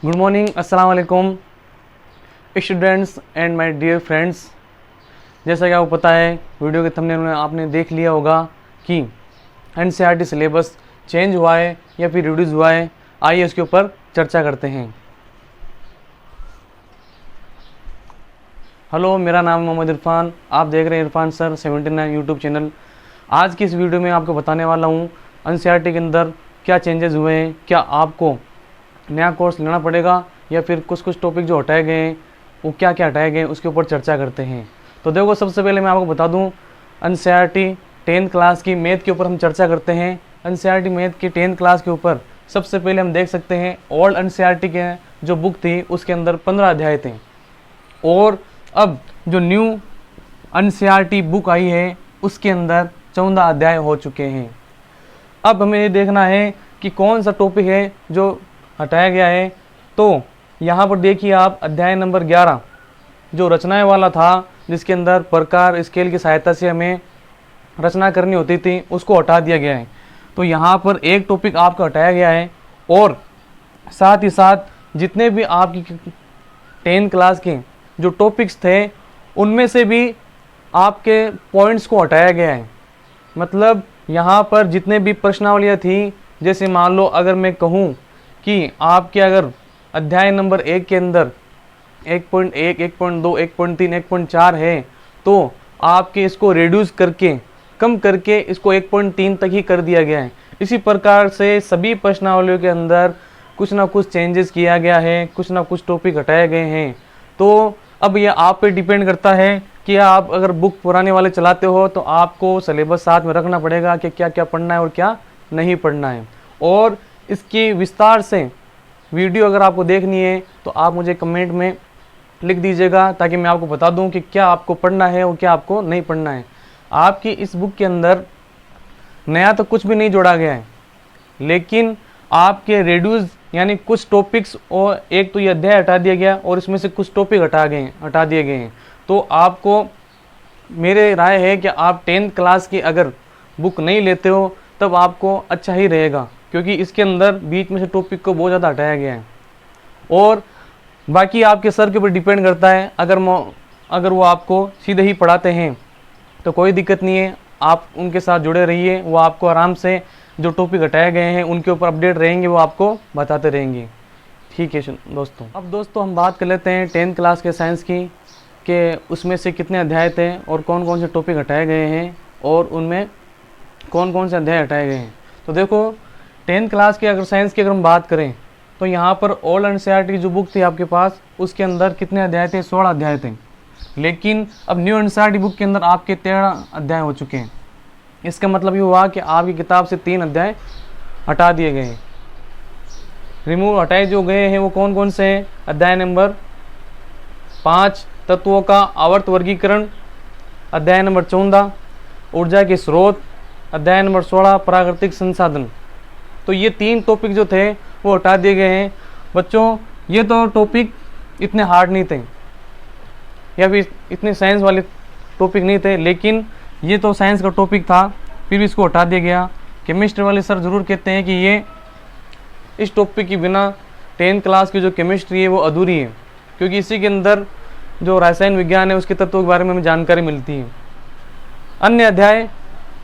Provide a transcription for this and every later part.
Good morning, अस्सलाम वालेकुम students and my dear friends. जैसा कि आपको पता है, वीडियो के थंबनेल में आपने देख लिया होगा कि एनसीईआरटी सिलेबस चेंज हुआ है या फिर रिड्यूस हुआ है। आइए उसके ऊपर चर्चा करते हैं। हेलो, मेरा नाम मोहम्मद इरफान, आप देख रहे हैं इरफान सर 79 यूट्यूब चैनल। आज की इस वीडियो में आपको बताने वाला हूँ एनसीईआरटी के अंदर क्या चेंजेस हुए हैं, क्या आपको नया कोर्स लेना पड़ेगा या फिर कुछ टॉपिक जो हटाए गए हैं वो क्या क्या हटाए गए हैं, उसके ऊपर चर्चा करते हैं। तो देखो, सबसे पहले मैं आपको बता दूं, एनसीईआरटी 10th क्लास की मैथ के ऊपर हम चर्चा करते हैं। एनसीईआरटी मैथ की 10th क्लास के ऊपर सबसे पहले हम देख सकते हैं ओल्ड एनसीईआरटी के जो बुक थी उसके अंदर 15 अध्याय थे, और अब जो न्यू एनसीईआरटी बुक आई है उसके अंदर 14 अध्याय हो चुके हैं। अब हमें ये देखना है कि कौन सा टॉपिक है जो हटाया गया है। तो यहाँ पर देखिए आप, अध्याय नंबर 11 जो रचनाएं वाला था, जिसके अंदर प्रकार स्केल की सहायता से हमें रचना करनी होती थी, उसको हटा दिया गया है। तो यहाँ पर एक टॉपिक आपका हटाया गया है, और साथ ही साथ जितने भी आपकी 10th क्लास के जो टॉपिक्स थे उनमें से भी आपके पॉइंट्स को हटाया गया है। मतलब यहाँ पर जितने भी प्रश्नावलियाँ थी, जैसे मान लो अगर मैं कहूँ कि आपके अगर अध्याय नंबर 1 के अंदर 1.1, 1.2, 1.3, 1.4 है, तो आपके इसको रिड्यूस करके, कम करके इसको 1.3 तक ही कर दिया गया है। इसी प्रकार से सभी प्रश्नावलियों के अंदर कुछ ना कुछ चेंजेस किया गया है, कुछ ना कुछ टॉपिक हटाए गए हैं। तो अब यह आप पे डिपेंड करता है कि आप अगर बुक पुराने वाले चलाते हो तो आपको सिलेबस साथ में रखना पड़ेगा कि क्या क्या पढ़ना है और क्या नहीं पढ़ना है। और इसकी विस्तार से वीडियो अगर आपको देखनी है तो आप मुझे कमेंट में लिख दीजिएगा, ताकि मैं आपको बता दूं कि क्या आपको पढ़ना है और क्या आपको नहीं पढ़ना है। आपकी इस बुक के अंदर नया तो कुछ भी नहीं जोड़ा गया है, लेकिन आपके रिड्यूस यानी कुछ टॉपिक्स, और एक तो ये अध्याय हटा दिया गया और इसमें से कुछ टॉपिक हटा दिए गए हैं। तो आपको मेरे राय है कि आप 10th क्लास की अगर बुक नहीं लेते हो तब आपको अच्छा ही रहेगा, क्योंकि इसके अंदर बीच में से टॉपिक को बहुत ज़्यादा हटाया गया है। और बाकी आपके सर के ऊपर डिपेंड करता है, अगर वो आपको सीधे ही पढ़ाते हैं तो कोई दिक्कत नहीं है, आप उनके साथ जुड़े रहिए। वो आपको आराम से जो टॉपिक हटाए गए हैं उनके ऊपर अपडेट रहेंगे, वो आपको बताते रहेंगे। ठीक है दोस्तों। अब दोस्तों हम बात कर लेते हैं 10th क्लास के साइंस की, कि उसमें से कितने अध्याय थे और कौन कौन से टॉपिक हटाए गए हैं और उनमें कौन कौन से अध्याय हटाए गए हैं। तो देखो, 10th क्लास की अगर साइंस की अगर हम बात करें तो यहाँ पर ओल्ड एनसीईआरटी की जो बुक थी आपके पास, उसके अंदर कितने अध्याय थे? 16 अध्याय थे। लेकिन अब न्यू एनसीईआरटी बुक के अंदर आपके 13 अध्याय हो चुके हैं। इसका मतलब ये हुआ कि आपकी किताब से 3 अध्याय हटा दिए गए हैं। रिमूव हटाए जो गए हैं वो कौन कौन से हैं? अध्याय नंबर 5 तत्वों का आवर्त वर्गीकरण, अध्याय नंबर 14 ऊर्जा के स्रोत, अध्याय नंबर 16 प्राकृतिक संसाधन। तो ये 3 टॉपिक जो थे वो हटा दिए गए हैं। बच्चों, ये तो टॉपिक इतने हार्ड नहीं थे या फिर इतने साइंस वाले टॉपिक नहीं थे, लेकिन ये तो साइंस का टॉपिक था, फिर भी इसको हटा दिया गया। केमिस्ट्री वाले सर ज़रूर कहते हैं कि ये इस टॉपिक के बिना 10th क्लास की जो केमिस्ट्री है वो अधूरी है, क्योंकि इसी के अंदर जो रासायन विज्ञान है उसके तत्वों के बारे में हमें जानकारी मिलती है। अन्य अध्याय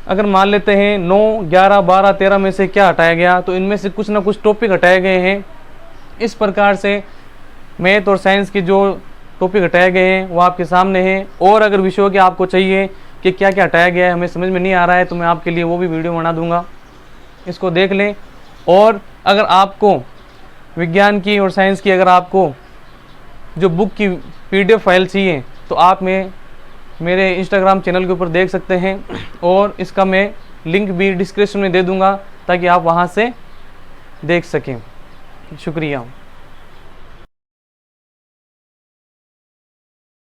अगर मान लेते हैं 9, 11, 12, 13 में से क्या हटाया गया, तो इनमें से कुछ ना कुछ टॉपिक हटाए गए हैं। इस प्रकार से मैथ और साइंस के जो टॉपिक हटाए गए हैं वो आपके सामने हैं। और अगर विषयों के आपको चाहिए कि क्या क्या हटाया गया है, हमें समझ में नहीं आ रहा है, तो मैं आपके लिए वो भी वीडियो बना दूंगा, इसको देख लें। और अगर आपको विज्ञान की और साइंस की अगर आपको जो बुक की PDF फाइल चाहिए तो आप मेरे इंस्टाग्राम चैनल के ऊपर देख सकते हैं, और इसका मैं लिंक भी डिस्क्रिप्शन में दे दूंगा ताकि आप वहां से देख सकें। शुक्रिया।